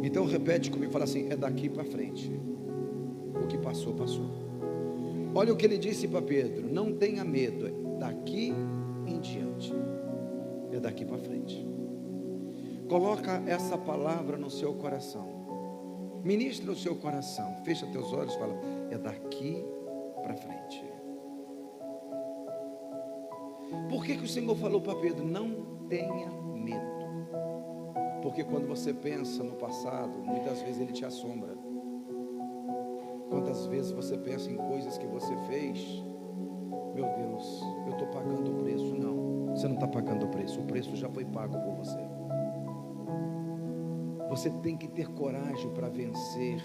Então repete comigo, fala assim: é daqui para frente. O que passou, passou. Olha o que ele disse para Pedro: não tenha medo, é daqui em diante, é daqui para frente. Coloca essa palavra no seu coração, ministra o seu coração, fecha teus olhos, fala: é daqui para frente. Por que o Senhor falou para Pedro: não tenha medo? Porque quando você pensa no passado, muitas vezes ele te assombra. Quantas vezes você pensa em coisas que você fez, meu Deus, eu estou pagando o preço. Não, você não está pagando o preço já foi pago por você. Você tem que ter coragem para vencer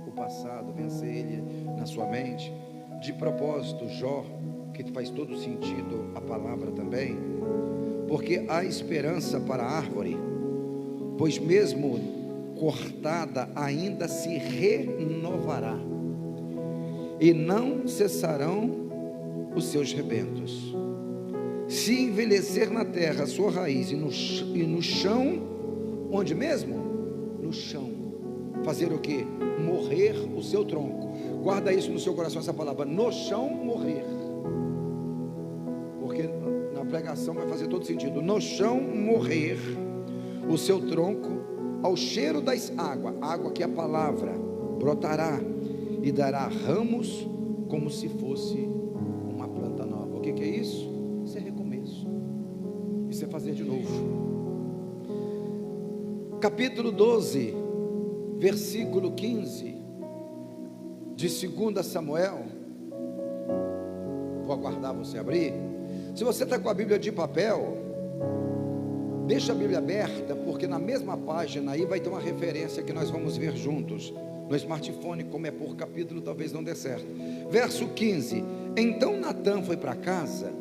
o passado, vencer ele na sua mente. De propósito, Jó, que faz todo sentido a palavra também, porque há esperança para a árvore, pois mesmo cortada ainda se renovará, e não cessarão os seus rebentos. Se envelhecer na terra a sua raiz, e no chão, onde mesmo? No chão. Fazer o que? Morrer o seu tronco. Guarda isso no seu coração, essa palavra: no chão, morrer. Porque na pregação vai fazer todo sentido. No chão, morrer o seu tronco, ao cheiro das águas, água que é a palavra, brotará e dará ramos como se fosse uma planta nova. O que é isso? Isso é recomeço, isso é fazer de novo. Capítulo 12, versículo 15 de 2 Samuel. Vou aguardar você abrir. Se você está com a Bíblia de papel, deixa a Bíblia aberta, porque na mesma página aí vai ter uma referência que nós vamos ver juntos. No smartphone, como é por capítulo, talvez não dê certo. Verso 15: então Natã foi para casa,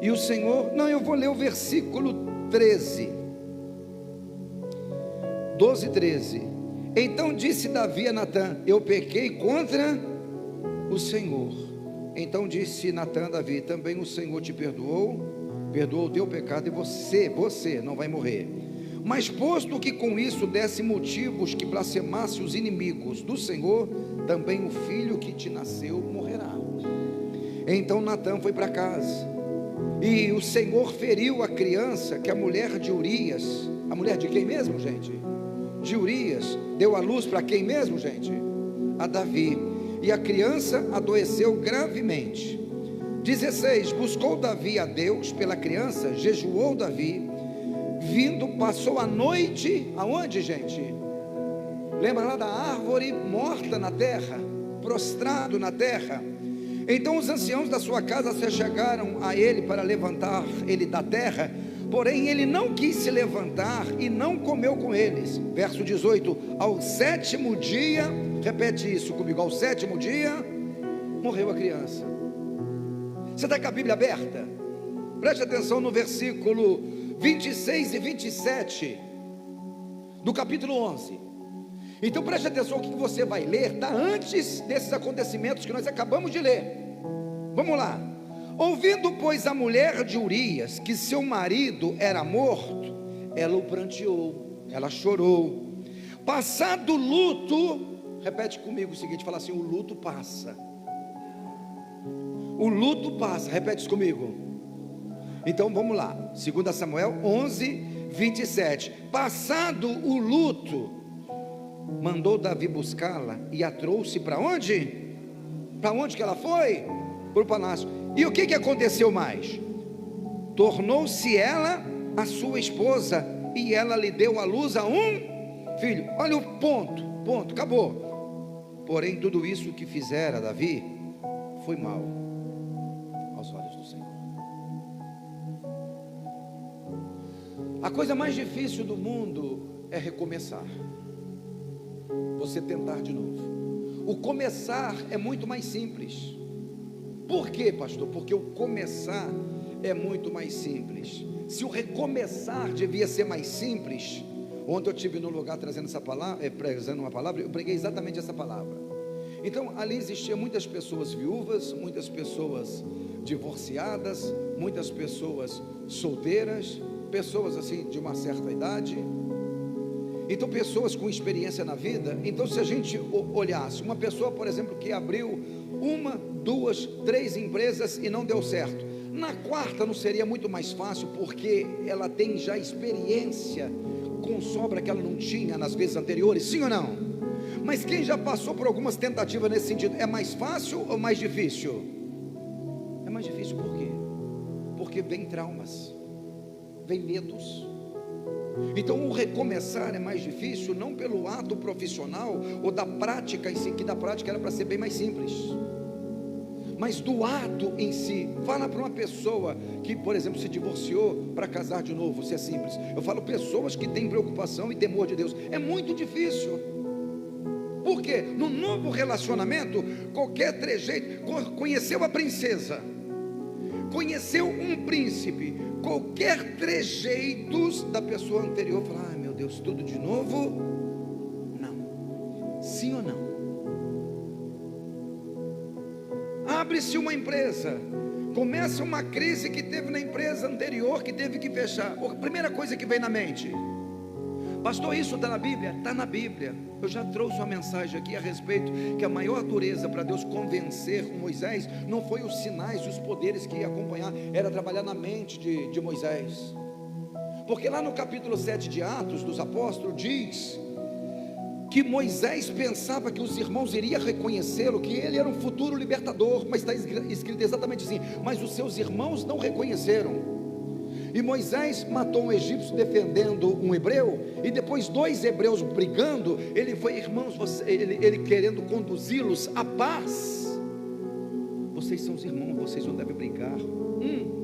e o Senhor... Não, eu vou ler o versículo 13. 12, 13. Então disse Davi a Natã: eu pequei contra o Senhor. Então disse Natã a Davi: também o Senhor te perdoou o teu pecado, e você não vai morrer. Mas posto que com isso desse motivos que blasfemasse os inimigos do Senhor, também o filho que te nasceu morrerá. Então Natã foi para casa, e o Senhor feriu a criança que a mulher de Urias... A mulher de quem mesmo, gente? De Urias deu à luz para quem mesmo, gente? A Davi. E a criança adoeceu gravemente. 16, buscou Davi a Deus pela criança, jejuou Davi, vindo, passou a noite, aonde, gente? Lembra lá da árvore morta na terra, prostrado na terra? Então os anciãos da sua casa se chegaram a ele para levantar ele da terra, porém ele não quis se levantar e não comeu com eles. Verso 18, ao 7º dia, repete isso comigo, ao 7º dia, morreu a criança. Você está com a Bíblia aberta? Preste atenção no versículo 26 e 27 do capítulo 11. Então preste atenção, o que você vai ler está antes desses acontecimentos que nós acabamos de ler. Vamos lá. Ouvindo, pois, a mulher de Urias que seu marido era morto, ela o pranteou, ela chorou. Passado o luto, repete comigo o seguinte, fala assim: o luto passa. O luto passa, repete isso comigo. Então vamos lá, 2 Samuel 11, 27. Passado o luto, mandou Davi buscá-la e a trouxe para onde? Para onde que ela foi? Para o palácio. E o que aconteceu mais? Tornou-se ela a sua esposa, e ela lhe deu à luz a um filho. Olha o ponto, acabou. Porém tudo isso que fizera Davi foi mal aos olhos do Senhor. A coisa mais difícil do mundo é recomeçar, você tentar de novo. O começar é muito mais simples. Por quê, pastor? Porque o começar é muito mais simples. Se o recomeçar devia ser mais simples, ontem eu estive no lugar trazendo essa palavra, pregando uma palavra, eu preguei exatamente essa palavra. Então ali existiam muitas pessoas viúvas, muitas pessoas divorciadas, muitas pessoas solteiras, pessoas assim de uma certa idade. Então, pessoas com experiência na vida, então se a gente olhasse, uma pessoa, por exemplo, que abriu uma, duas, três empresas e não deu certo, na quarta não seria muito mais fácil, porque ela tem já experiência com sobra que ela não tinha nas vezes anteriores, sim ou não? Mas quem já passou por algumas tentativas nesse sentido, é mais fácil ou mais difícil? É mais difícil por quê? Porque vem traumas, vem medos. Então o recomeçar é mais difícil, não pelo ato profissional ou da prática em si, que da prática era para ser bem mais simples, mas do ato em si. Fala para uma pessoa que, por exemplo, se divorciou para casar de novo, se é simples. Eu falo pessoas que têm preocupação e temor de Deus, é muito difícil. Por quê? No novo relacionamento, qualquer trejeito, conheceu a princesa, conheceu um príncipe, qualquer trejeitos da pessoa anterior, fala, ai meu Deus, tudo de novo? Não. Sim ou não? Abre-se uma empresa, começa uma crise que teve na empresa anterior, que teve que fechar. A primeira coisa que vem na mente, pastor, isso está na Bíblia? Está na Bíblia. Eu já trouxe uma mensagem aqui a respeito, que a maior dureza para Deus convencer Moisés, não foi os sinais e os poderes que ia acompanhar, era trabalhar na mente de Moisés. Porque lá no capítulo 7 de Atos dos Apóstolos, diz que Moisés pensava que os irmãos iriam reconhecê-lo, que ele era um futuro libertador, mas está escrito exatamente assim, mas os seus irmãos não reconheceram. E Moisés matou um egípcio defendendo um hebreu, e depois dois hebreus brigando, ele foi, irmãos, ele querendo conduzi-los à paz. Vocês são os irmãos, vocês não devem brigar.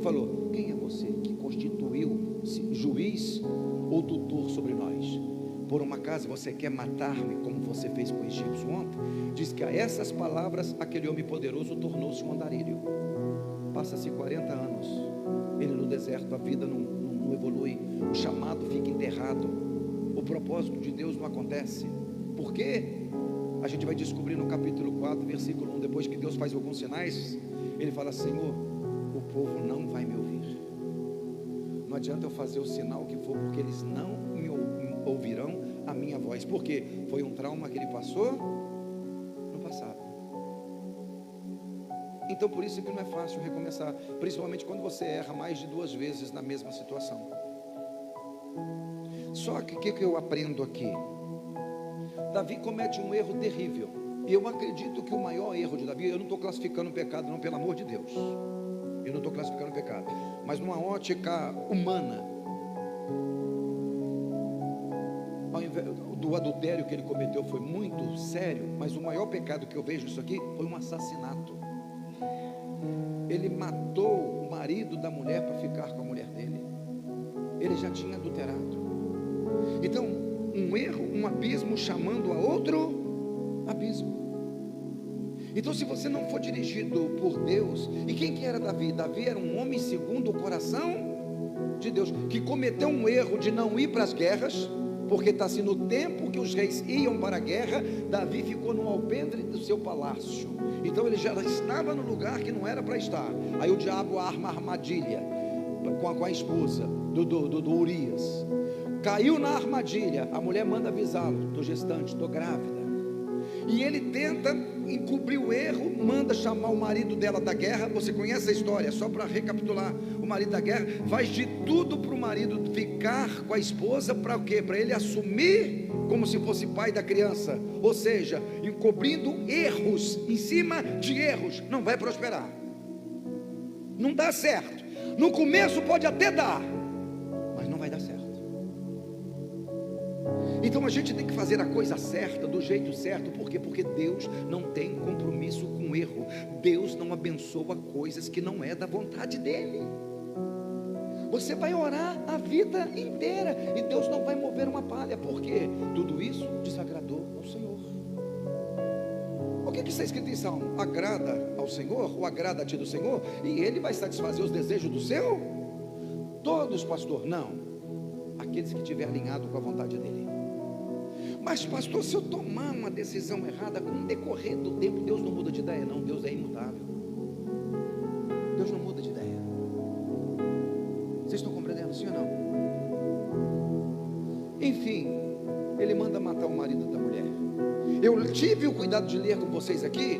Falou, quem é você que constituiu juiz ou tutor sobre nós? Por uma acaso você quer matar-me como você fez com o egípcio ontem? Diz que a essas palavras aquele homem poderoso tornou-se um andarilho. Passa-se 40 anos, ele no deserto, a vida não evolui, o chamado fica enterrado, o propósito de Deus não acontece. Por quê? A gente vai descobrir no capítulo 4, versículo 1, depois que Deus faz alguns sinais, ele fala, Senhor, o povo não vai me ouvir, não adianta eu fazer o sinal que for, porque eles não me ouvirão a minha voz. Por quê? Foi um trauma que ele passou no passado. Então por isso que não é fácil recomeçar, principalmente quando você erra mais de 2 vezes na mesma situação. Só que o que eu aprendo aqui? Davi comete um erro terrível, e eu acredito que o maior erro de Davi, eu não estou classificando o pecado não, pelo amor de Deus, eu não estou classificando o pecado, mas numa ótica humana, ao invés do adultério que ele cometeu foi muito sério, mas o maior pecado que eu vejo isso aqui foi um assassinato. Ele matou o marido da mulher para ficar com a mulher dele. Ele já tinha adulterado. Então, um erro, um abismo chamando a outro abismo. Então, se você não for dirigido por Deus, e quem que era Davi? Davi era um homem segundo o coração de Deus, que cometeu um erro de não ir para as guerras, porque está assim, no tempo que os reis iam para a guerra, Davi ficou no alpendre do seu palácio. Então ele já estava no lugar que não era para estar. Aí o diabo arma a armadilha com a esposa do Urias. Caiu na armadilha, a mulher manda avisá-lo, estou gestante, estou grávida. E ele tenta encobrir o erro, manda chamar o marido dela da guerra. Você conhece a história, só para recapitular. O marido da guerra faz de tudo para o marido ficar com a esposa, para o quê? Para ele assumir como se fosse pai da criança, ou seja, encobrindo erros em cima de erros. Não vai prosperar, não dá certo. No começo pode até dar, mas não vai dar certo. Então a gente tem que fazer a coisa certa, do jeito certo. Por quê? Porque Deus não tem compromisso com erro. Deus não abençoa coisas que não é da vontade dEle. Você vai orar a vida inteira e Deus não vai mover uma palha. Por quê? Tudo isso desagradou ao Senhor. O que está escrito em Salmo? Agrada ao Senhor, ou agrada-te do Senhor, e Ele vai satisfazer os desejos do seu? Todos, pastor? Não. Aqueles que estiver alinhado com a vontade dEle. Mas pastor, se eu tomar uma decisão errada, com o decorrer do tempo, Deus não muda de ideia. Não, Deus é imutável. Deus não muda de ideia. Vocês estão compreendendo, sim ou não? Enfim, ele manda matar o marido da mulher. Eu tive o cuidado de ler com vocês aqui.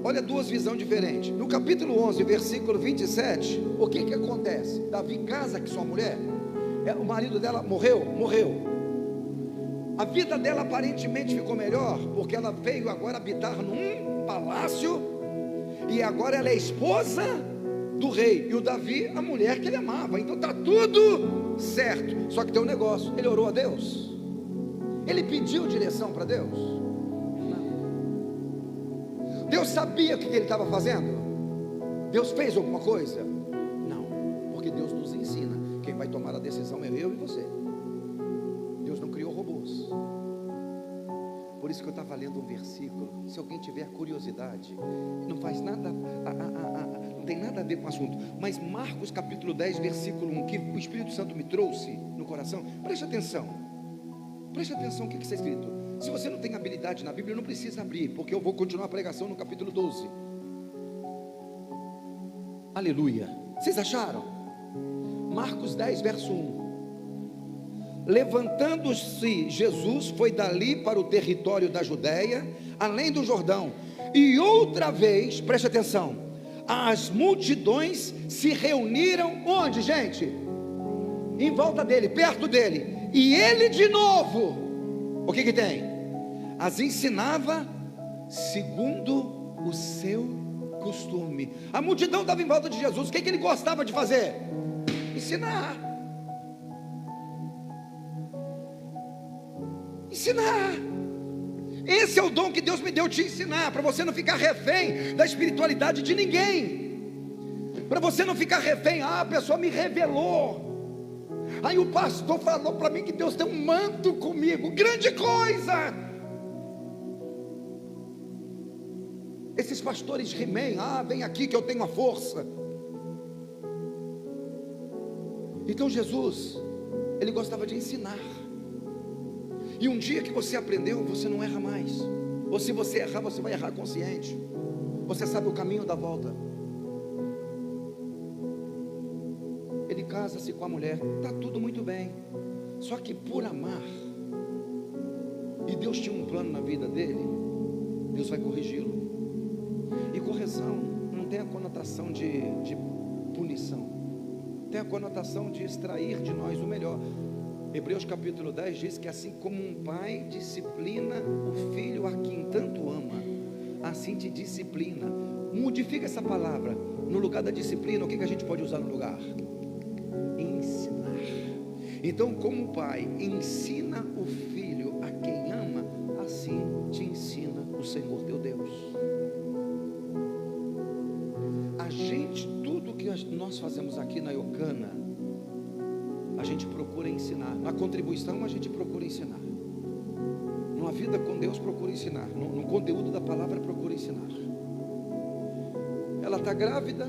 Olha, duas visões diferentes. No capítulo 11, versículo 27, o que que acontece? Davi casa com sua mulher, o marido dela morreu. A vida dela aparentemente ficou melhor, porque ela veio agora habitar num palácio, e agora ela é esposa do rei, e o Davi, a mulher que ele amava. Então está tudo certo. Só que tem um negócio: ele orou a Deus? Ele pediu direção para Deus? Não. Deus sabia o que ele estava fazendo? Deus fez alguma coisa? Não, porque Deus nos ensina. Quem vai tomar a decisão é eu e você. Deus não criou robôs. Por isso que eu estava lendo um versículo. Se alguém tiver curiosidade, não faz nada, não tem nada a ver com o assunto, mas Marcos capítulo 10, versículo 1, que o Espírito Santo me trouxe no coração. Preste atenção o que está escrito. Se você não tem habilidade na Bíblia, não precisa abrir, porque eu vou continuar a pregação no capítulo 12. Aleluia. Vocês acharam? Marcos 10, verso 1. Levantando-se Jesus, foi dali para o território da Judéia, além do Jordão, e outra vez, preste atenção, as multidões se reuniram onde, gente? Em volta dele, perto dele, e ele de novo, o que que tem? As ensinava segundo o seu costume. A multidão estava em volta de Jesus. O que que ele gostava de fazer? Ensinar. Esse é o dom que Deus me deu, te ensinar, para você não ficar refém da espiritualidade de ninguém, para você não ficar refém. A pessoa me revelou, aí o pastor falou para mim que Deus tem um manto comigo, grande coisa. Esses pastores He-Man, vem aqui que eu tenho a força. Então Jesus, ele gostava de ensinar. E um dia que você aprendeu, você não erra mais. Ou se você errar, você vai errar consciente. Você sabe o caminho da volta. Ele casa-se com a mulher, está tudo muito bem. Só que por amar, e Deus tinha um plano na vida dele, Deus vai corrigi-lo. E correção não tem a conotação de punição, tem a conotação de extrair de nós o melhor. Hebreus capítulo 10 diz que assim como um pai disciplina o filho a quem tanto ama, assim te disciplina. Modifica essa palavra. No lugar da disciplina, o que a gente pode usar no lugar? Ensinar. Então, como o pai ensina o filho a quem ama, assim te ensina o Senhor teu Deus. Tudo que nós fazemos aqui na Eucana, a gente procura ensinar. Na contribuição a gente procura ensinar. Numa vida com Deus procura ensinar. No conteúdo da palavra procura ensinar. Ela está grávida,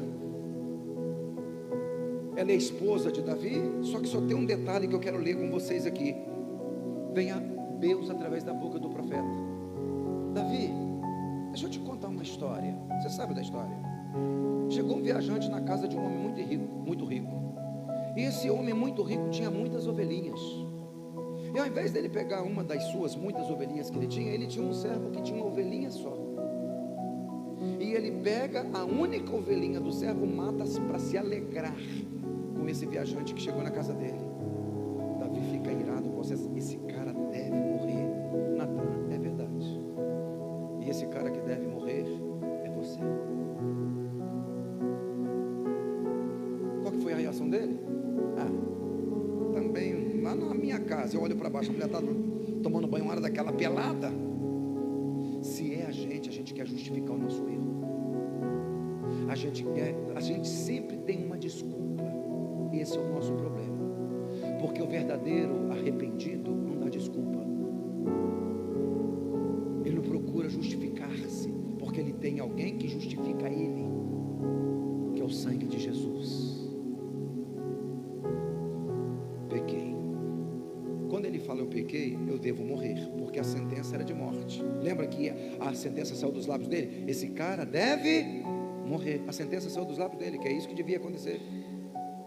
ela é esposa de Davi. Só que só tem um detalhe que eu quero ler com vocês aqui. Venha Deus através da boca do profeta: Davi, deixa eu te contar uma história. Você sabe da história? Chegou um viajante na casa de um homem muito rico, muito rico. E esse homem muito rico tinha muitas ovelhinhas. E ao invés dele pegar uma das suas muitas ovelhinhas que ele tinha um servo que tinha uma ovelhinha só. E ele pega a única ovelhinha do servo, mata-se para se alegrar com esse viajante que chegou na casa dele. Davi fica irado: esse cara deve morrer. Natan, é verdade. E esse cara que deve morrer é você. Qual que foi a reação dele? Também lá na minha casa, eu olho para baixo, a mulher está tomando banho, uma hora daquela pelada. Se é a gente quer justificar o nosso erro. A gente sempre tem uma desculpa. Esse é o nosso problema, porque o verdadeiro arrependido não dá desculpa. Ele não procura justificar-se, porque ele tem alguém que justifica ele, que é o sangue de Jesus. Pequei. Quando ele fala eu pequei, eu devo morrer, porque a sentença era de morte. Lembra que a sentença saiu dos lábios dele? Esse cara deve morrer. A sentença saiu dos lábios dele, que é isso que devia acontecer.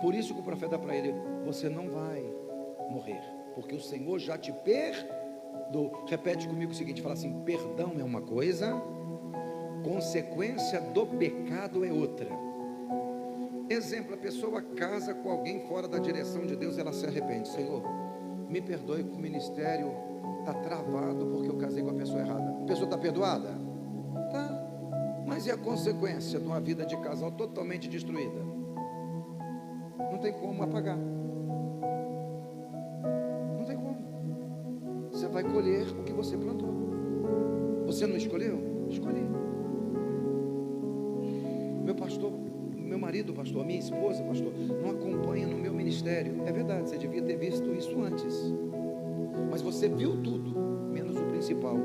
Por isso que o profeta para ele: você não vai morrer, porque o Senhor já te perdoou. repete comigo o seguinte, fala assim: perdão é uma coisa, consequência do pecado é outra. Exemplo, a pessoa casa com alguém fora da direção de Deus, ela se arrepende. Senhor, me perdoe que o ministério está travado porque eu casei com a pessoa errada. A pessoa está perdoada? Tá. Mas e a consequência de uma vida de casal totalmente destruída? Não tem como apagar. Não tem como. Você vai colher o que você plantou. Você não escolheu? Escolhi. Meu pastor, meu marido, pastor, a minha esposa, pastor, não acompanha no meu ministério. É verdade, você devia ter visto isso antes. Mas você viu tudo, menos o principal: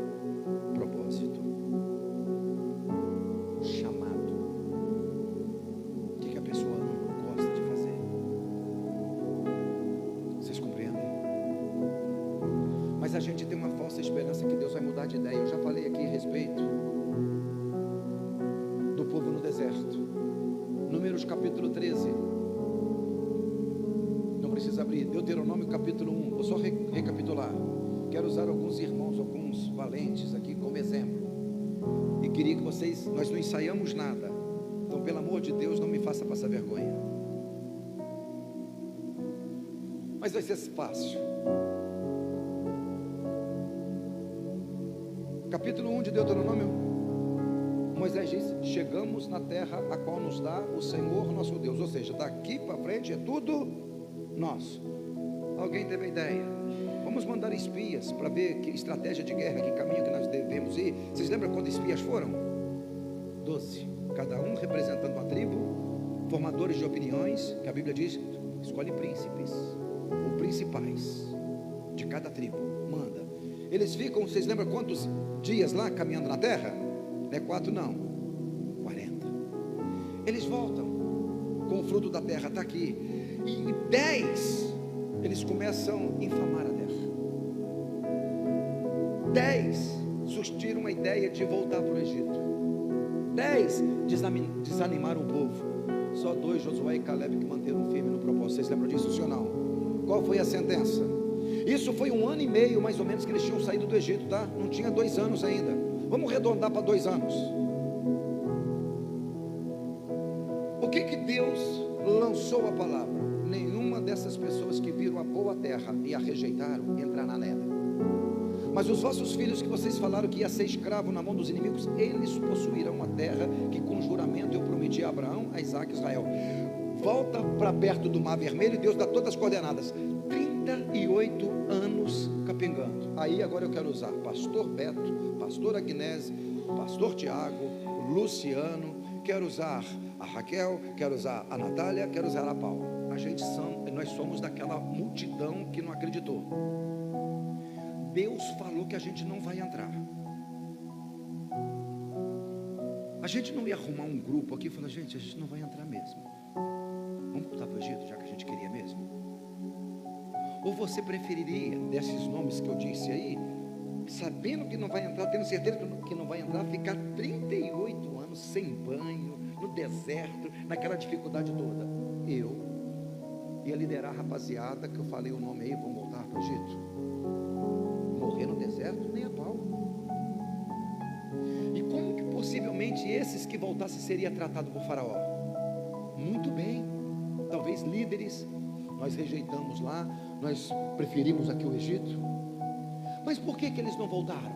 propósito, chamado. O que a pessoa não gosta de fazer? Vocês compreendem? Mas a gente tem uma falsa esperança que Deus vai mudar de ideia. Eu já falei aqui a respeito do povo no deserto. Números capítulo 13. Não precisa abrir. Deuteronômio capítulo 1. Vou só recapitular. Quero usar alguns irmãos, alguns valentes aqui como exemplo. E queria que vocês, nós não ensaiamos nada. Então, pelo amor de Deus, não me faça passar vergonha. Mas vai ser fácil. Capítulo 1 de Deuteronômio. Moisés diz: chegamos na terra a qual nos dá o Senhor nosso Deus. Ou seja, daqui para frente é tudo nosso. Alguém teve a ideia? Vamos mandar espias para ver que estratégia de guerra, que caminho que nós devemos ir. Vocês lembram quantos espias foram? 12, cada um representando uma tribo, formadores de opiniões, que a Bíblia diz: escolhe príncipes ou principais de cada tribo, manda. Eles ficam, vocês lembram quantos dias lá caminhando na terra? Não é 4 não, 40. Eles voltam com o fruto da terra, está aqui. E 10, eles começam a infamar a terra. 10 sustiram a ideia de voltar para o Egito. 10 desanimaram o povo. Só 2, Josué e Caleb, que manteram firme no propósito. Vocês lembram disso, sim ou não? Qual foi a sentença? Isso foi 1 ano e meio mais ou menos que eles tinham saído do Egito, tá? Não tinha 2 anos ainda. Vamos arredondar para 2 anos. O que Deus lançou a palavra? Nenhuma dessas pessoas que viram a boa terra e a rejeitaram entrará nela. Mas os vossos filhos que vocês falaram que ia ser escravo na mão dos inimigos, eles possuirão a terra que com juramento eu prometi a Abraão, a Isaac e Israel. Volta para perto do Mar Vermelho e Deus dá todas as coordenadas. 38 anos capengando. Aí agora eu quero usar pastor Beto, pastor Agnese, pastor Tiago, Luciano, quero usar a Raquel, quero usar a Natália, quero usar a Paula. Nós somos daquela multidão que não acreditou. Deus falou que a gente não vai entrar. A gente não ia arrumar um grupo aqui e falar: gente, a gente não vai entrar mesmo. Vamos voltar para o Egito, já que a gente queria mesmo? Ou você preferiria, desses nomes que eu disse aí, sabendo que não vai entrar, tendo certeza que não vai entrar, ficar 38 anos sem banho, no deserto, naquela dificuldade toda? Eu ia liderar a rapaziada que eu falei o nome aí, vamos voltar para o Egito. Morrer no deserto, nem a pau. E como que possivelmente esses que voltassem seria tratado por Faraó? Muito bem, talvez líderes. Nós rejeitamos lá, nós preferimos aqui o Egito. Mas por que eles não voltaram?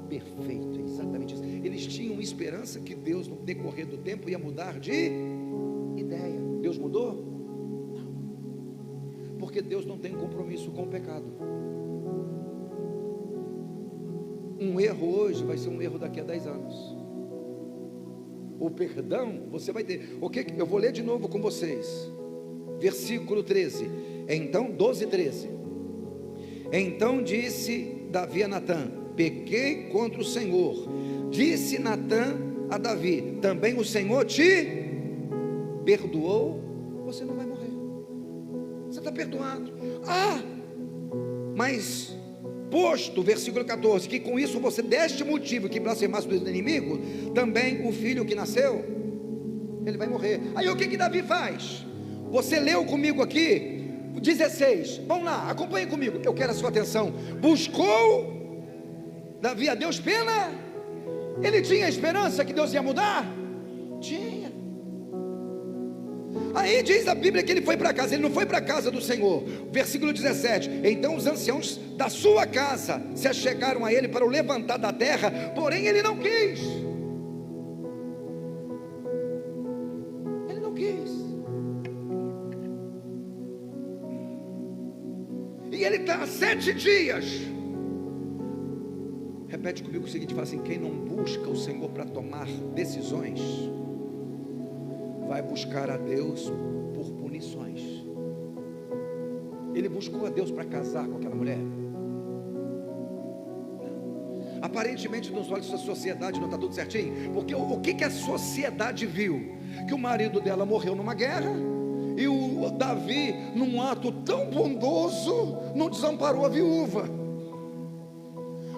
Perfeito, é exatamente isso. Eles tinham esperança que Deus, no decorrer do tempo, ia mudar de ideia. Deus mudou? Não. Porque Deus não tem compromisso com o pecado. Um erro hoje vai ser um erro daqui a 10 anos. O perdão você vai ter. Eu vou ler de novo com vocês. Versículo 13. Então, 12, 13. Então disse Davi a Natã: pequei contra o Senhor. Disse Natã a Davi: também o Senhor te perdoou, você não vai morrer. Você está perdoado. Mas posto, versículo 14, que com isso você deste motivo que blasfemasse do inimigo, também o filho que nasceu, ele vai morrer. Aí o que Davi faz? Você leu comigo aqui, 16, vamos lá, acompanhe comigo, eu quero a sua atenção. Buscou Davi a Deus pela... Ele tinha esperança que Deus ia mudar? Tinha. Aí diz a Bíblia que ele foi para casa. Ele não foi para a casa do Senhor. Versículo 17: então os anciãos da sua casa se achegaram a ele para o levantar da terra, porém ele não quis. Ele não quis. E ele está há 7 dias. Repete comigo o seguinte, fala assim: quem não busca o Senhor para tomar decisões, vai buscar a Deus por punições. Ele buscou a Deus para casar com aquela mulher? Não. Aparentemente nos olhos da sociedade não está tudo certinho, porque o que a sociedade viu? Que o marido dela morreu numa guerra, e o Davi, num ato tão bondoso, não desamparou a viúva.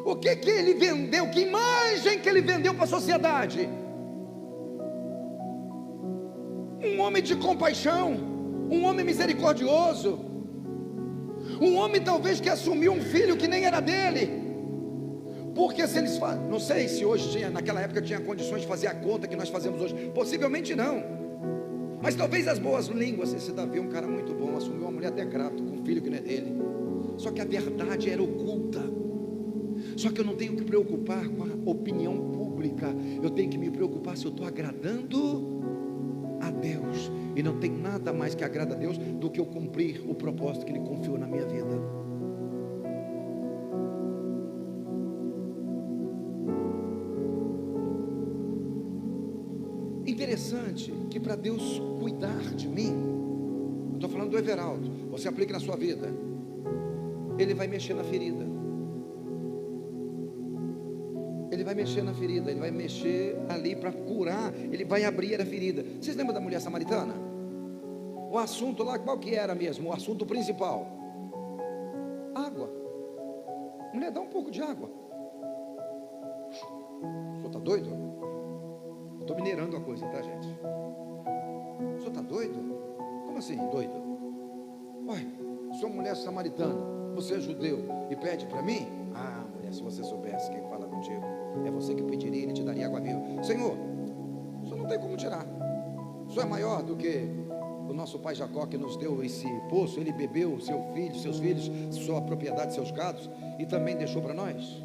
O que ele vendeu? Que imagem que ele vendeu para a sociedade? Um homem de compaixão, um homem misericordioso, um homem talvez que assumiu um filho que nem era dele. Porque se eles fazem, não sei se hoje tinha, naquela época tinha condições de fazer a conta que nós fazemos hoje, possivelmente não, mas talvez as boas línguas, esse Davi é um cara muito bom, assumiu uma mulher até grávida com um filho que não é dele, só que a verdade era oculta. Só que eu não tenho que preocupar com a opinião pública, eu tenho que me preocupar se eu estou agradando a Deus, e não tem nada mais que agrada a Deus do que eu cumprir o propósito que Ele confiou na minha vida. Interessante que para Deus cuidar de mim, eu estou falando do Everaldo, você aplica na sua vida, Ele vai mexer na ferida. Ele vai mexer na ferida, Ele vai mexer ali para curar, Ele vai abrir a ferida. Vocês lembram da mulher samaritana? O assunto lá, qual que era mesmo? O assunto principal? Água. Mulher, dá um pouco de água. O senhor está doido? Eu estou minerando a coisa, tá, gente? O senhor está doido? Como assim, doido? Uai, sou mulher samaritana, você é judeu e pede para mim? Ah, mulher, se você soubesse quem fala contigo, é você que pediria, Ele te daria água viva. Senhor, o Senhor não tem como tirar. O Senhor é maior do que o nosso pai Jacó, que nos deu esse poço. Ele bebeu, seu filho, seus filhos, sua propriedade, seus gados, e também deixou para nós.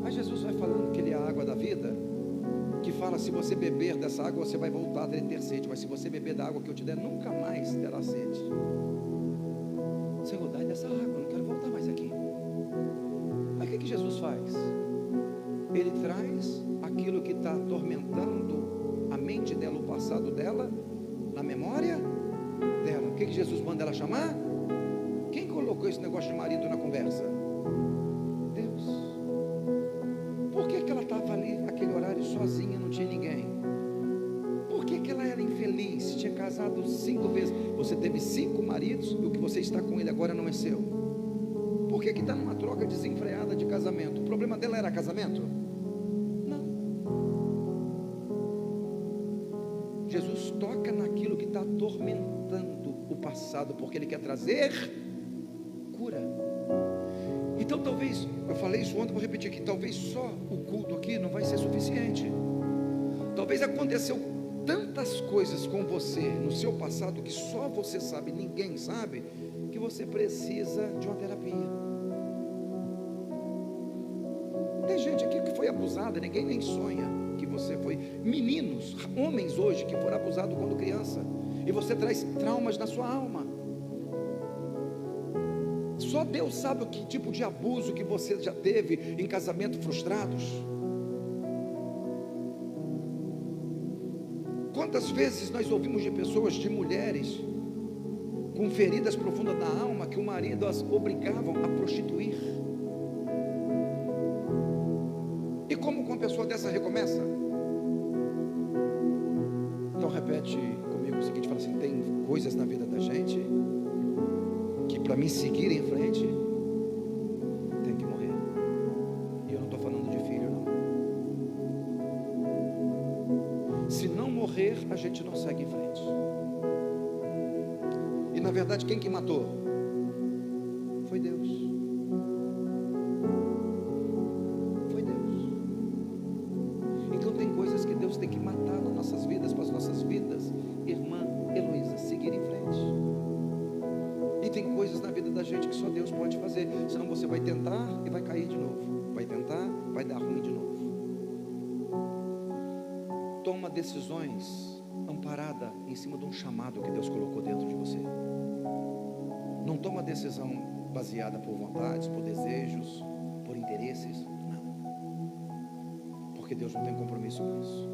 Mas Jesus vai falando que Ele é a água da vida, que fala: se você beber dessa água, você vai voltar a ter sede, mas se você beber da água que eu te der, nunca mais terá sede. Senhor, dai dessa água, eu não quero voltar mais aqui. Aí o que Jesus faz? Ele traz aquilo que está atormentando a mente dela, o passado dela, na memória dela. O que Jesus manda ela chamar? Quem colocou esse negócio de marido na conversa? Deus. Por que ela estava ali naquele horário sozinha, não tinha ninguém? Por que ela era infeliz? Tinha casado 5 vezes. Você teve 5 maridos e o que você está com ele agora não é seu. Por que está numa troca desenfreada de casamento? O problema dela era casamento? Não. Jesus toca naquilo que está atormentando o passado, porque Ele quer trazer cura. Então talvez, eu falei isso ontem, vou repetir aqui, talvez só o culto aqui não vai ser suficiente. Talvez aconteceu tantas coisas com você no seu passado que só você sabe, ninguém sabe, que você precisa de uma terapia. Tem gente aqui que foi abusada, ninguém nem sonha que você foi. Meninos, homens hoje que foram abusados quando criança, e você traz traumas na sua alma. Só Deus sabe o que tipo de abuso que você já teve em casamentos frustrados. Quantas vezes nós ouvimos de pessoas, de mulheres com feridas profundas na alma, que o marido as obrigavam a prostituir. E como uma pessoa dessa recomeça? Então repete comigo o seguinte, fala assim: tem coisas na vida da gente que para mim seguir em frente tem que morrer. E eu não estou falando de filho, não. Se não morrer, a gente não segue em frente. verdade, quem que matou? Foi Deus. Foi Deus. Então tem coisas que Deus tem que matar nas nossas vidas, para as nossas vidas, irmã Heloísa, seguir em frente. E tem coisas na vida da gente que só Deus pode fazer, senão você vai tentar e vai cair de novo, vai tentar, vai dar ruim de novo. Toma decisões amparada em cima de um chamado que Deus colocou dentro de você. Não toma decisão baseada por vontades, por desejos, por interesses, não, porque Deus não tem compromisso com isso.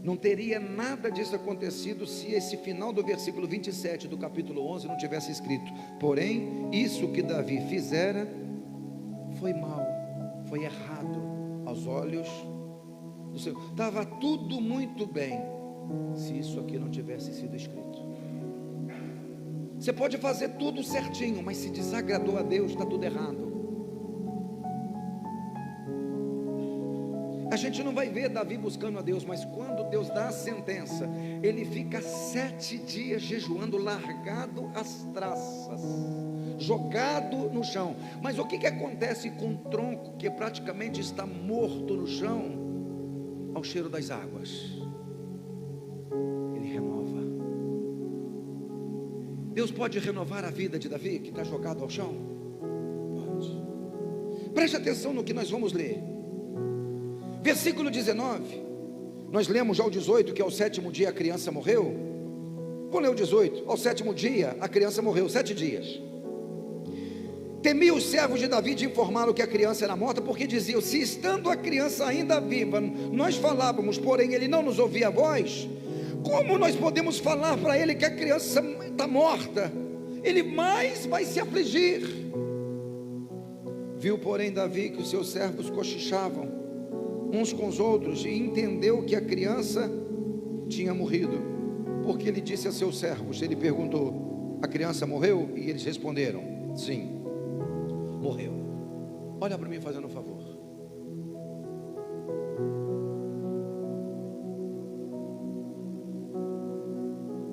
Não teria nada disso acontecido se esse final do versículo 27 do capítulo 11 não tivesse escrito: porém, isso que Davi fizera foi mal, foi errado aos olhos do Senhor. Estava tudo muito bem, se isso aqui não tivesse sido escrito. Você pode fazer tudo certinho, mas se desagradou a Deus, está tudo errado. A gente não vai ver Davi buscando a Deus, mas quando Deus dá a sentença, ele fica 7 dias jejuando, largado às traças, jogado no chão. Mas o que acontece com um tronco que praticamente está morto no chão, ao cheiro das águas? Ele renova. Deus pode renovar a vida de Davi, que está jogado ao chão? Pode. Preste atenção no que nós vamos ler. Versículo 19, nós lemos já o 18, que ao 7º dia a criança morreu. Vamos ler o 18, ao 7º dia a criança morreu, 7 dias. Temia os servos de Davi de informá-lo que a criança era morta, porque diziam: se estando a criança ainda viva, nós falávamos, porém ele não nos ouvia a voz, como nós podemos falar para ele que a criança está morta? Ele mais vai se afligir. Viu, porém, Davi que os seus servos cochichavam uns com os outros, e entendeu que a criança tinha morrido, porque ele disse a seus servos, ele perguntou: a criança morreu? E eles responderam: sim, morreu. Olha para mim fazendo um favor.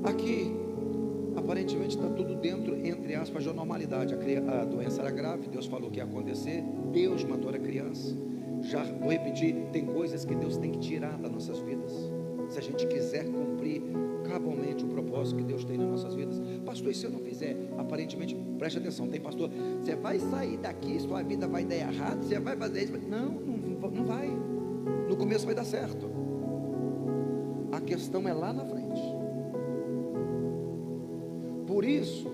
Aqui aparentemente está tudo dentro, entre aspas, da normalidade. A doença era grave, Deus falou que ia acontecer, Deus matou a criança. Já vou repetir, tem coisas que Deus tem que tirar das nossas vidas, se a gente quiser cumprir cabalmente o propósito que Deus tem nas nossas vidas. Pastor, e se eu não fizer? Aparentemente, preste atenção, tem pastor: você vai sair daqui, sua vida vai dar errado, você vai fazer isso. Não vai. No começo vai dar certo, a questão é lá na frente. Por isso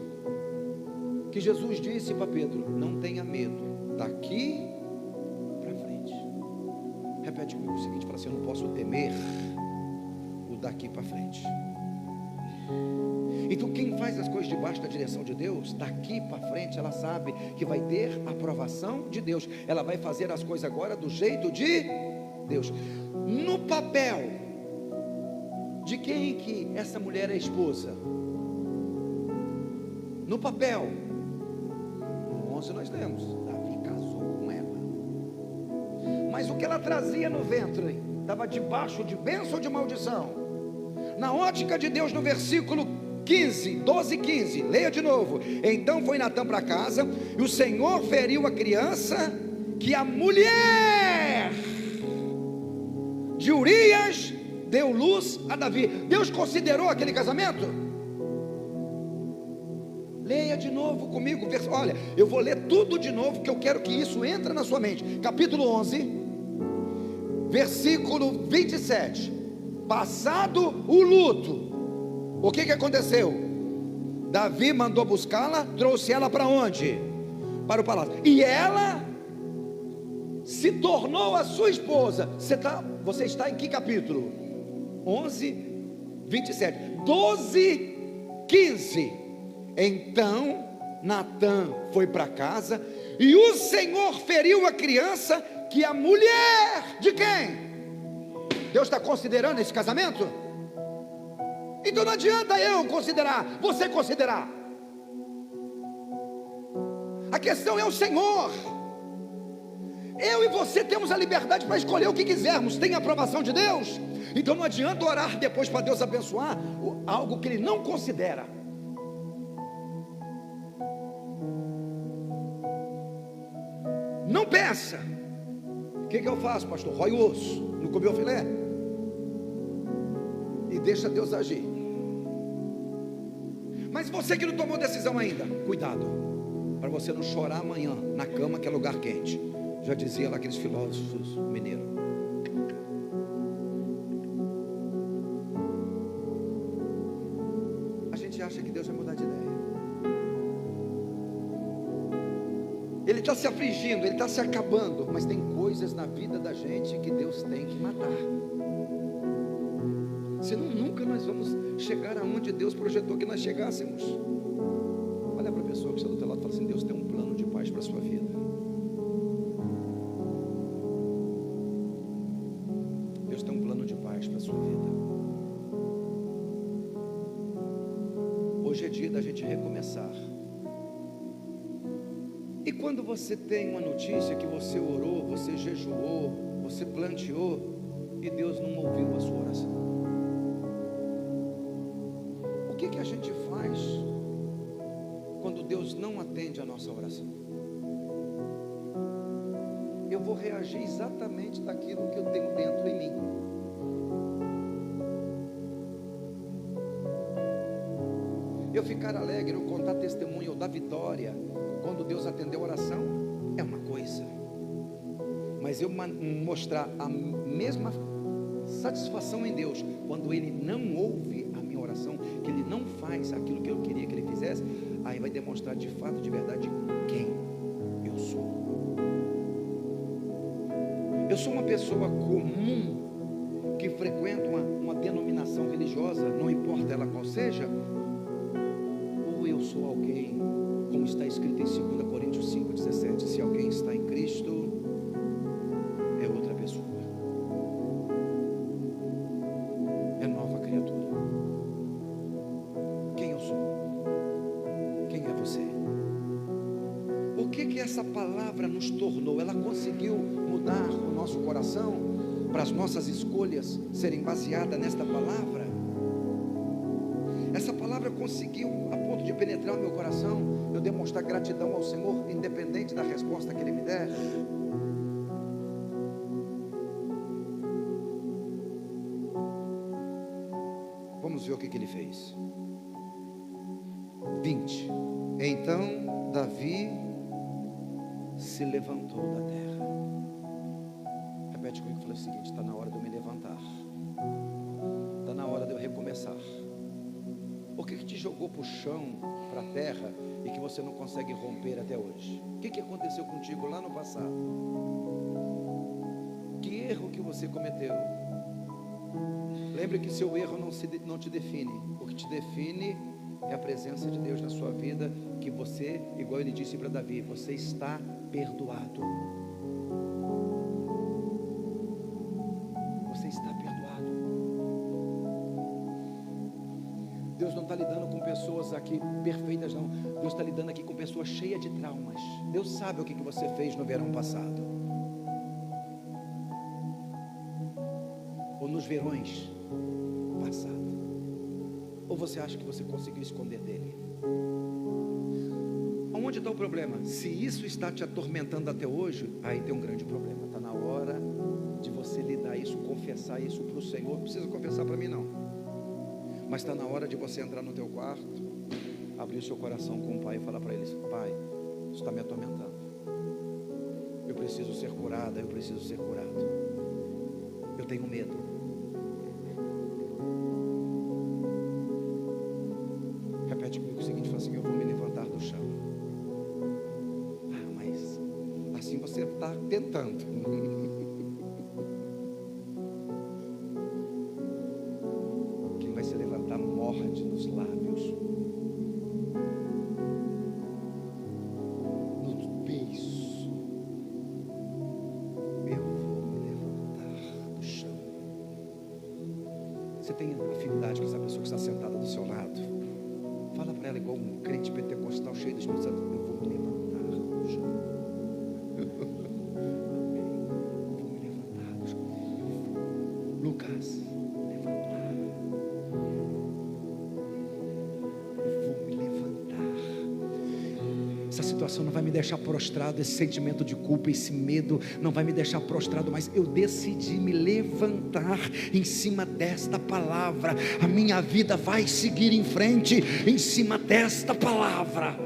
que Jesus disse para Pedro: não tenha medo, daqui para frente. Repete comigo o seguinte, fala assim: eu não posso temer o daqui para frente. Então quem faz as coisas debaixo da direção de Deus, daqui para frente ela sabe que vai ter aprovação de Deus. Ela vai fazer as coisas agora do jeito de Deus. No papel de quem que essa mulher é esposa? No papel, no 11 nós lemos, Davi casou com ela. Mas o que ela trazia no ventre, estava debaixo de bênção ou de maldição? Na ótica de Deus, no versículo 15, 12 e 15, leia de novo. Então foi Natã para casa, e o Senhor feriu a criança que a mulher de Urias deu luz a Davi. Deus considerou aquele casamento? Leia de novo comigo, olha, eu vou ler tudo de novo, que eu quero que isso entre na sua mente. Capítulo 11, versículo 27. Passado o luto, o que aconteceu? Davi mandou buscá-la, trouxe ela para onde? Para o palácio. E ela se tornou a sua esposa. Você está em que capítulo? 11, 27. 12, 15. Então Natã foi para casa, e o Senhor feriu a criança que a mulher de quem? Deus está considerando esse casamento? Então não adianta eu considerar, você considerar. A questão é o Senhor. Eu e você temos a liberdade para escolher o que quisermos. Tem a aprovação de Deus? Então não adianta orar depois para Deus abençoar algo que Ele não considera. Não peça. O que eu faço, pastor? Rói o osso, não comeu o filé? E deixa Deus agir. Mas você que não tomou decisão ainda, cuidado, para você não chorar amanhã na cama, que é lugar quente. Já dizia lá aqueles filósofos mineiros. A gente acha que Deus vai mudar de ideia. Ele está se afligindo, Ele está se acabando, mas tem coisas na vida da gente que Deus tem que matar. Senão nunca nós vamos chegar aonde Deus projetou que nós chegássemos. Olha para a pessoa que está do teu lado e fala assim: Deus tem um plano de paz para a sua vida. Deus tem um plano de paz para a sua vida. Hoje é dia da gente recomeçar. E quando você tem uma notícia que você orou, você jejuou, você planteou, e Deus não ouviu a sua oração, o que a gente faz quando Deus não atende a nossa oração? Eu vou reagir exatamente daquilo que eu tenho dentro em mim. Eu ficar alegre, eu contar testemunho, eu dar vitória quando Deus atendeu a oração, é uma coisa. Mas eu mostrar a mesma satisfação em Deus quando Ele não ouve a minha oração, que Ele não faz aquilo que eu queria que Ele fizesse, aí vai demonstrar de fato, de verdade, quem eu sou. Eu sou uma pessoa comum que frequenta uma denominação religiosa, não importa ela qual seja, ou eu sou alguém, como está escrito em 2 Coríntios 5,17, se alguém está em Cristo, é outra pessoa, é nova criatura. Quem eu sou? Quem é você? O que essa palavra nos tornou? Ela conseguiu mudar o nosso coração para as nossas escolhas serem baseadas nesta palavra? Essa palavra conseguiu, a ponto de penetrar o meu coração, eu demonstrar gratidão ao Senhor, independente da resposta que Ele me der. Vamos ver o que Ele fez. 20. Então Davi se levantou da terra. Repete comigo, fala o seguinte: está na hora de eu me levantar, está na hora de eu recomeçar. O que te jogou para o chão, para a terra, e que você não consegue romper até hoje? O que aconteceu contigo lá no passado? Que erro que você cometeu? Lembre que seu erro não te define. O que te define é a presença de Deus na sua vida, que você, igual Ele disse para Davi, você está perdoado. Você está perdoado. Deus não está lidando com pessoas aqui perfeitas, não. Deus está lidando aqui com pessoas cheias de traumas. Deus sabe o que você fez no verão passado, ou nos verões passados. Ou você acha que você conseguiu esconder dele? Onde está o problema? Se isso está te atormentando até hoje, aí tem um grande problema. Está na hora de você lidar isso, confessar isso para o Senhor. Não precisa confessar para mim, não. Mas está na hora de você entrar no teu quarto, abrir o seu coração com o Pai e falar para Ele: Pai, isso está me atormentando. Eu preciso ser curada, eu preciso ser curado. Eu tenho medo. Repete comigo o seguinte, fala assim: eu vou me levantar do chão. Ah, mas assim você está tentando. Morde nos lábios, nos beiços. Eu vou me levantar do chão. Você tem afinidade com essa pessoa que está sentada do seu lado? Fala para ela igual um crente pentecostal cheio do Espírito Santo: eu vou me levantar do chão. Eu vou me levantar do chão. Lucas situação não vai me deixar prostrado, esse sentimento de culpa, esse medo não vai me deixar prostrado, mas eu decidi me levantar em cima desta palavra. A minha vida vai seguir em frente em cima desta palavra.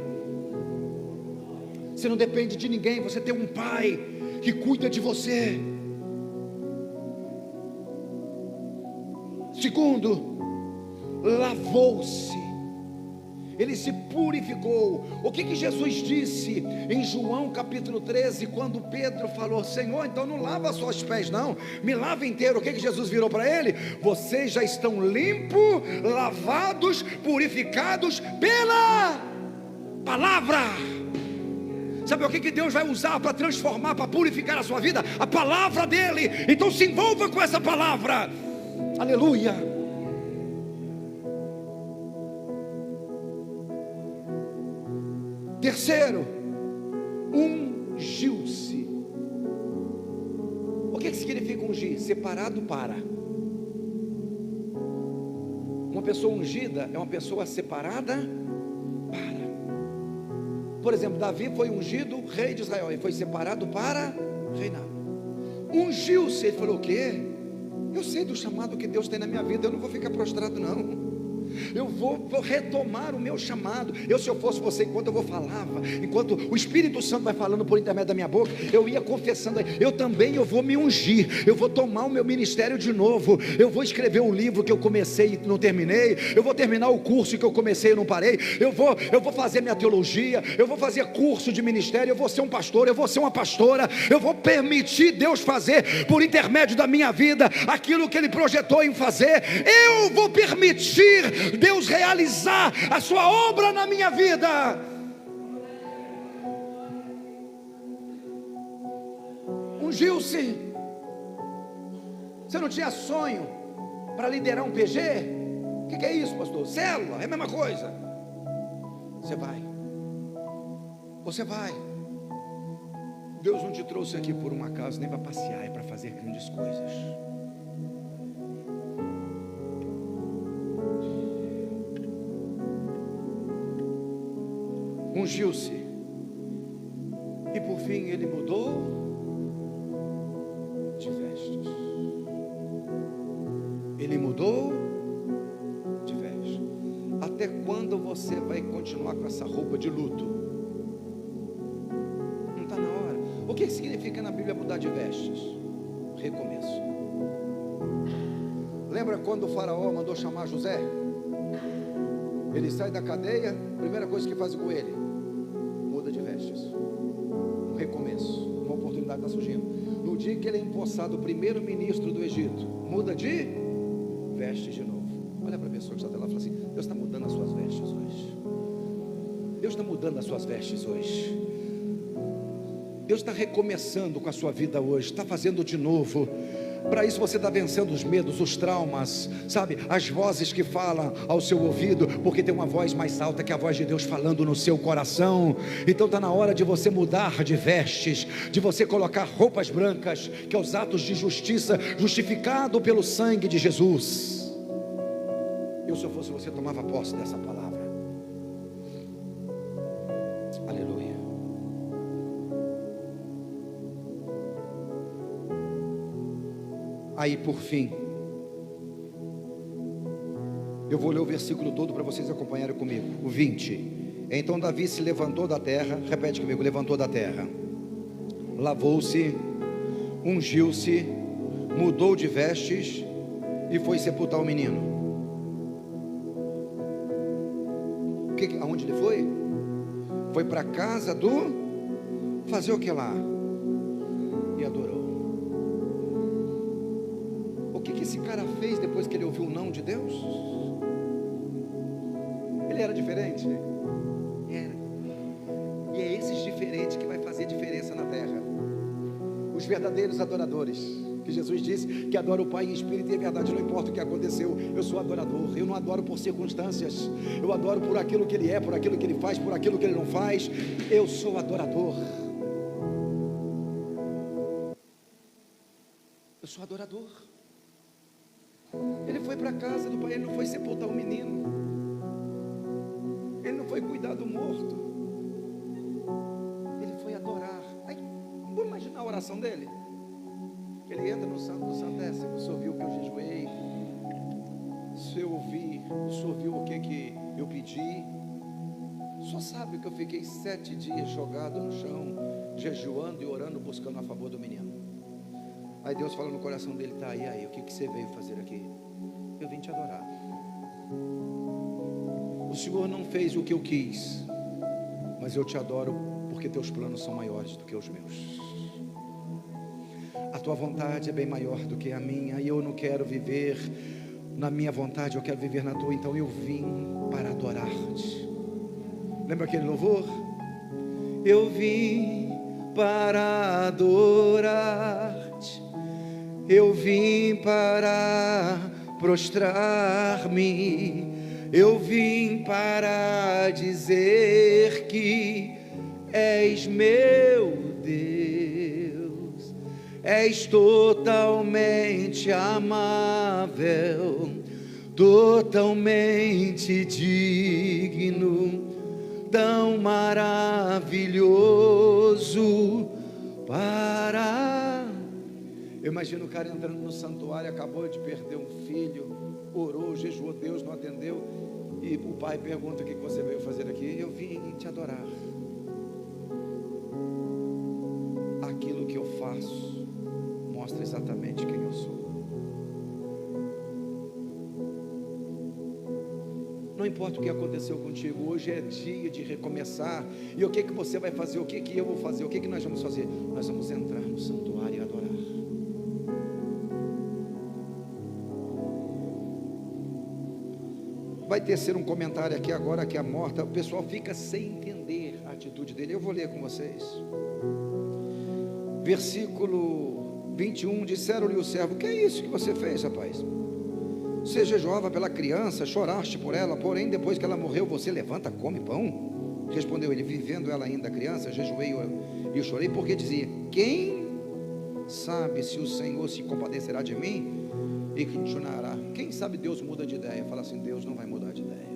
Você não depende de ninguém, você tem um pai que cuida de você. Segundo, lavou-se, ele se purificou. O que Jesus disse em João capítulo 13, quando Pedro falou: Senhor, então não lava só os pés não, me lava inteiro. O que Jesus virou para ele? Vocês já estão limpos, lavados, purificados pela palavra. Sabe o que Deus vai usar para transformar, para purificar a sua vida? A palavra dele. Então se envolva com essa palavra. Aleluia. Terceiro, ungiu-se. O que significa ungir? Separado para. Uma pessoa ungida é uma pessoa separada para. Por exemplo, Davi foi ungido rei de Israel, ele foi separado para reinar. Ungiu-se, ele falou: o quê? Eu sei do chamado que Deus tem na minha vida, eu não vou ficar prostrado não. Eu vou retomar o meu chamado. Se eu fosse você, enquanto eu falava, enquanto o Espírito Santo vai falando por intermédio da minha boca, eu ia confessando: eu vou me ungir, eu vou tomar o meu ministério de novo, eu vou escrever um livro que eu comecei e não terminei, eu vou terminar o curso que eu comecei e não parei, eu vou fazer minha teologia, eu vou fazer curso de ministério, eu vou ser um pastor, eu vou ser uma pastora, eu vou permitir Deus fazer por intermédio da minha vida aquilo que Ele projetou em fazer. Eu vou permitir Deus realizar a sua obra na minha vida. Ungiu-se. Você não tinha sonho para liderar um PG? O que é isso, pastor? Célula, é a mesma coisa. Você vai. Deus não te trouxe aqui por um acaso, nem para passear, é para fazer grandes coisas. Ungiu-se, e por fim ele mudou de vestes. Ele mudou de vestes. Até quando você vai continuar com essa roupa de luto? Não está na hora. O que significa na Bíblia mudar de vestes? Recomeço. Lembra quando o faraó mandou chamar José? Ele sai da cadeia, primeira coisa que faz com ele: muda de vestes. Um recomeço, uma oportunidade está surgindo. No dia que ele é empossado primeiro-ministro do Egito, muda de vestes de novo. Olha para a pessoa que está lá e fala assim: Deus está mudando as suas vestes hoje. Deus está mudando as suas vestes hoje. Deus está recomeçando com a sua vida hoje, está fazendo de novo. Para isso você está vencendo os medos, os traumas, sabe, as vozes que falam ao seu ouvido, porque tem uma voz mais alta que a voz de Deus falando no seu coração. Então está na hora de você mudar de vestes, de você colocar roupas brancas, que é os atos de justiça, justificado pelo sangue de Jesus. Se eu fosse você, tomava posse dessa palavra. Aleluia. Aí por fim, eu vou ler o versículo todo para vocês acompanharem comigo. O 20. Então Davi se levantou da terra. Repete comigo: levantou da terra, lavou-se, ungiu-se, mudou de vestes e foi sepultar o menino. Aonde ele foi? Foi para a casa do... fazer o que lá? E adorou. O que esse cara fez depois que ele ouviu o não de Deus? Ele era diferente? Era. E é esses diferentes que vai fazer diferença na terra. Os verdadeiros adoradores, que Jesus disse que adora o Pai em espírito e em verdade, não importa o que aconteceu. Eu sou adorador. Eu não adoro por circunstâncias, eu adoro por aquilo que Ele é, por aquilo que Ele faz, por aquilo que Ele não faz. Eu sou adorador. Eu sou adorador. Ele foi para a casa do pai, ele não foi sepultar o menino, ele não foi cuidar do morto, coração dele. Ele entra no Santo do Santíssimo. O senhor viu que eu jejuei? O senhor viu o que eu pedi? O senhor sabe que eu fiquei 7 dias jogado no chão, jejuando e orando, buscando a favor do menino. Aí Deus fala no coração dele: tá, e aí, o que você veio fazer aqui? Eu vim te adorar. O Senhor não fez o que eu quis, mas eu te adoro porque teus planos são maiores do que os meus. A tua vontade é bem maior do que a minha, e eu não quero viver na minha vontade, eu quero viver na tua. Então eu vim para adorar-te. Lembra aquele louvor? Eu vim para adorar-te, eu vim para prostrar-me, eu vim para dizer que és meu Deus, és totalmente amável, totalmente digno, tão maravilhoso para... Eu imagino o cara entrando no santuário, acabou de perder um filho, orou, jejuou, Deus não atendeu, e o pai pergunta: o que você veio fazer aqui? Eu vim te adorar. Aquilo que eu faço mostra exatamente quem eu sou. Não importa o que aconteceu contigo, hoje é dia de recomeçar. E o que você vai fazer? O que eu vou fazer? O que nós vamos fazer? Nós vamos entrar no santuário e adorar. Vai tecer um comentário aqui agora que a morta, o pessoal fica sem entender a atitude dele. Eu vou ler com vocês. Versículo 21, disseram-lhe o servo: que é isso que você fez, rapaz? Você jejuava pela criança, choraste por ela, porém depois que ela morreu, você levanta, come pão? Respondeu ele: vivendo ela ainda criança, jejuei e chorei, porque dizia: quem sabe se o Senhor se compadecerá de mim e continuará? Quem sabe Deus muda de ideia? Fala assim: Deus não vai mudar de ideia.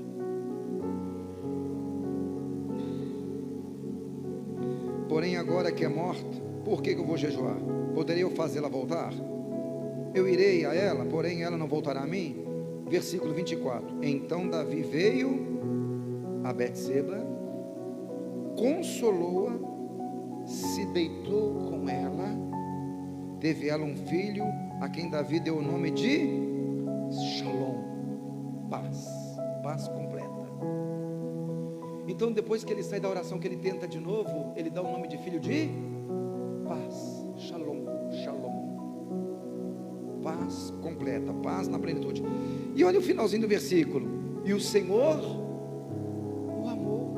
Porém agora que é morta, por que eu vou jejuar? Poderia eu fazê-la voltar? Eu irei a ela, porém ela não voltará a mim. Versículo 24. Então Davi veio a Betseba, consolou-a, se deitou com ela, teve ela um filho, a quem Davi deu o nome de Shalom, paz completa. Então depois que ele sai da oração, que ele tenta de novo, ele dá o nome de filho de paz, Shalom, paz completa, paz na plenitude. E olha o finalzinho do versículo: e o Senhor o amou.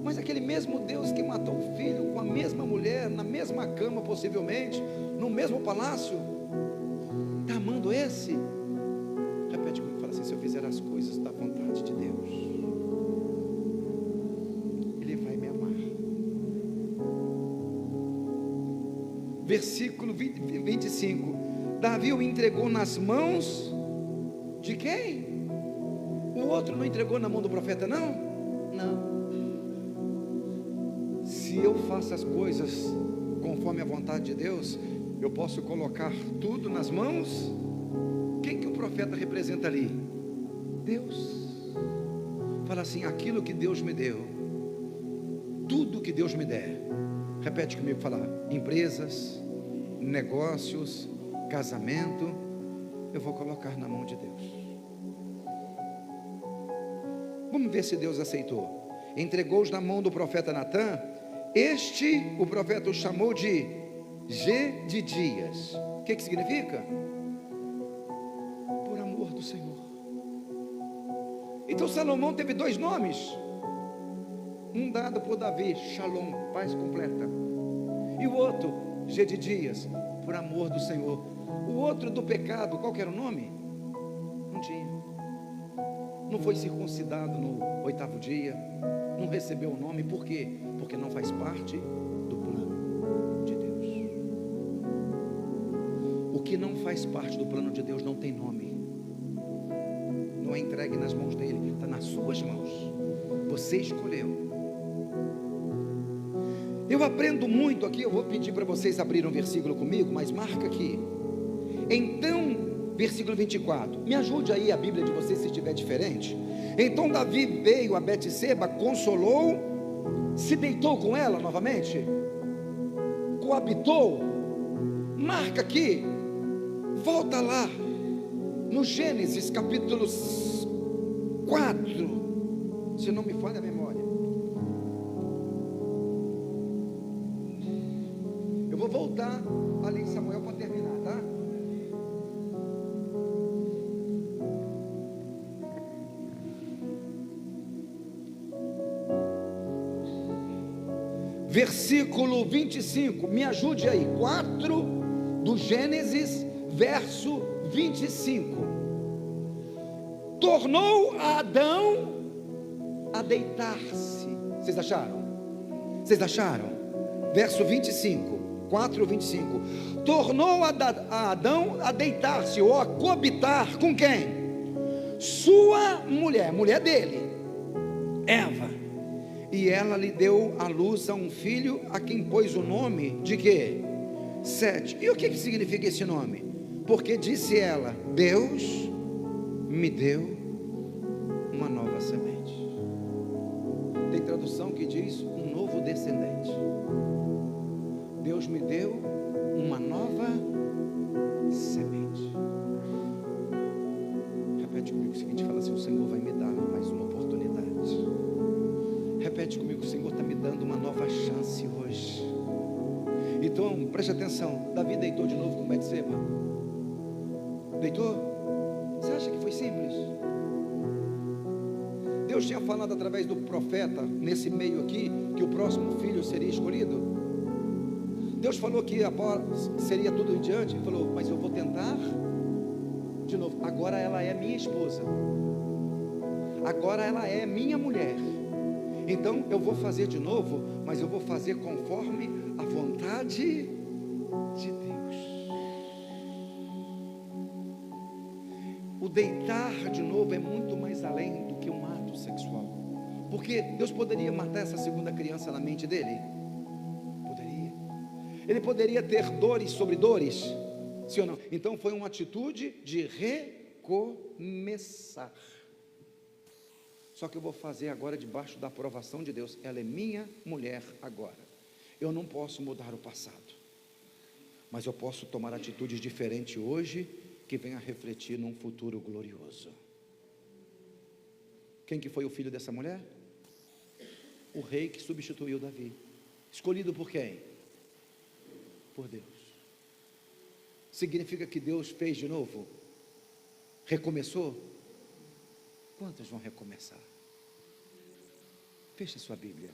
Mas aquele mesmo Deus que matou o filho com a mesma mulher, na mesma cama possivelmente, no mesmo palácio, está amando esse? Repete comigo, fala assim: se eu fizer as coisas da vontade de Deus, Ele vai me amar. Versículo 25. Davi o entregou nas mãos de quem? O outro não entregou na mão do profeta, não? Não. Se eu faço as coisas conforme a vontade de Deus, eu posso colocar tudo nas mãos. Quem que o profeta representa ali? Deus. Fala assim: aquilo que Deus me deu, tudo que Deus me der. Repete comigo, fala: empresas, negócios, casamento, eu vou colocar na mão de Deus. Vamos ver se Deus aceitou. Entregou-os na mão do profeta Natã. O profeta o chamou de Gedidias. O que significa? Por amor do Senhor. Então Salomão teve 2 nomes, um dado por Davi, Shalom, paz completa, e o outro, Gedidias, por amor do Senhor. O outro do pecado, qual que era o nome? Não tinha. Não foi circuncidado no 8º dia, não recebeu o nome. Por quê? Porque não faz parte do plano de Deus. O que não faz parte do plano de Deus não tem nome, não é entregue nas mãos dele, está nas suas mãos. Você escolheu. Eu aprendo muito aqui, eu vou pedir para vocês abrirem um versículo comigo, mas marca aqui. Então, versículo 24, me ajude aí a Bíblia de vocês se estiver diferente. Então Davi veio a Betseba, consolou, se deitou com ela novamente, coabitou. Marca aqui, volta lá, no Gênesis capítulo 4, se não me falha a memória. Eu vou voltar ali em Samuel para terminar, tá? Versículo 25, me ajude aí, 4 do Gênesis, verso 25. Tornou a Adão a deitar-se. Vocês acharam? Vocês acharam? Verso 25, 4, 25. Tornou a Adão a deitar-se ou a coabitar com quem? Sua mulher, mulher dele, Eva. E ela lhe deu à luz a um filho, a quem pôs o nome de quê? Sete. E o que significa esse nome? Porque disse ela: Deus me deu uma nova semente. Tem tradução que diz um novo descendente. Deus me deu uma nova semente. Repete comigo o seguinte, fala assim: o Senhor vai me dar mais uma oportunidade. Repete comigo, o Senhor está me dando uma nova chance hoje. Então, preste atenção, Davi deitou de novo com Betseba? Deitou? Você acha que foi simples? Deus tinha falado através do profeta, nesse meio aqui, que o próximo filho seria escolhido. Deus falou que seria tudo em diante. Ele falou, mas eu vou tentar de novo. Agora ela é minha esposa, agora ela é minha mulher. Então eu vou fazer de novo, mas eu vou fazer conforme a vontade de Deus. O deitar de novo é muito mais além do que um ato sexual. Porque Deus poderia matar essa segunda criança na mente dele? Poderia. Ele poderia ter dores sobre dores? Sim ou não? Então foi uma atitude de recomeçar. Só que eu vou fazer agora debaixo da aprovação de Deus. Ela é minha mulher agora. Eu não posso mudar o passado, mas eu posso tomar atitudes diferentes hoje, que venha refletir num futuro glorioso. Quem que foi o filho dessa mulher? O rei que substituiu Davi. Escolhido por quem? Por Deus. Significa que Deus fez de novo? Recomeçou? Quantos vão recomeçar? Feche a sua Bíblia.